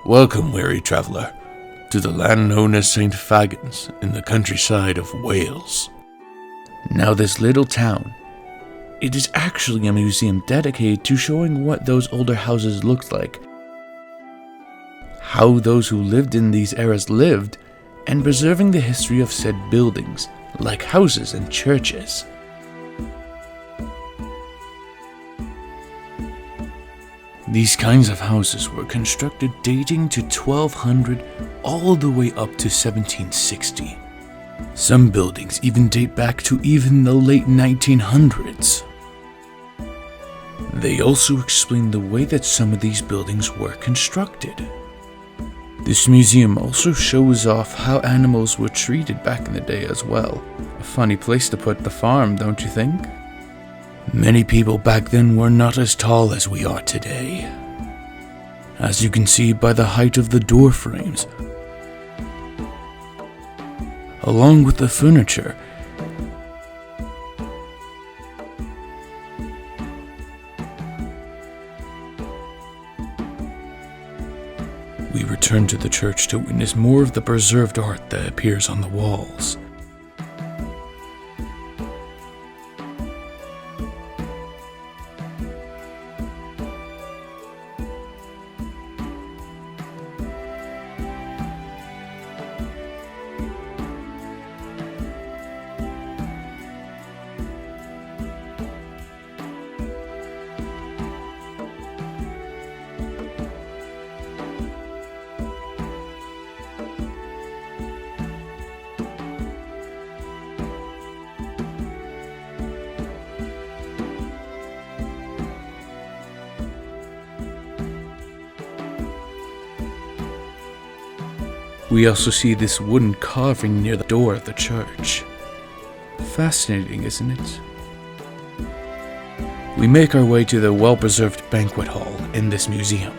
Welcome, weary traveller, to the land known as St. Fagans in the countryside of Wales. Now this little town, it is actually a museum dedicated to showing what those older houses looked like, how those who lived in these eras lived, and preserving the history of said buildings, like houses and churches. These kinds of houses were constructed dating to 1200 all the way up to 1760. Some buildings even date back to even the late 1900s. They also explain the way that some of these buildings were constructed. This museum also shows off how animals were treated back in the day as well. A funny place to put the farm, don't you think? Many people back then were not as tall as we are today, as you can see by the height of the door frames, along with the furniture. We return to the church to witness more of the preserved art that appears on the walls. We also see this wooden carving near the door of the church. Fascinating, isn't it? We make our way to the well-preserved banquet hall in this museum.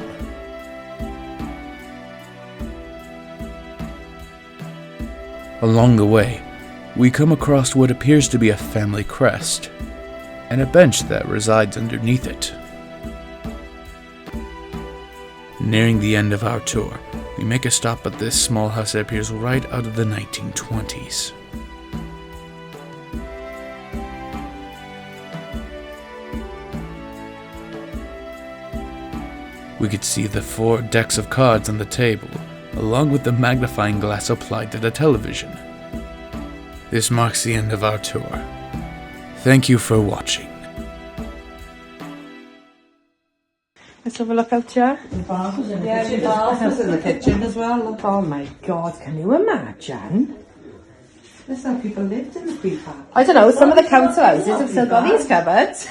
Along the way, we come across what appears to be a family crest, and a bench that resides underneath it. Nearing the end of our tour, we make a stop at this small house that appears right out of the 1920s. We could see the 4 decks of cards on the table, along with the magnifying glass applied to the television. This marks the end of our tour. Thank you for watching. Let's have a look out here. The bath was in the kitchen. The bath was in the kitchen as well. Look. Oh my God, can you imagine? That's how people lived in the pre-pack. I don't know, some of the council houses have still got these cupboards.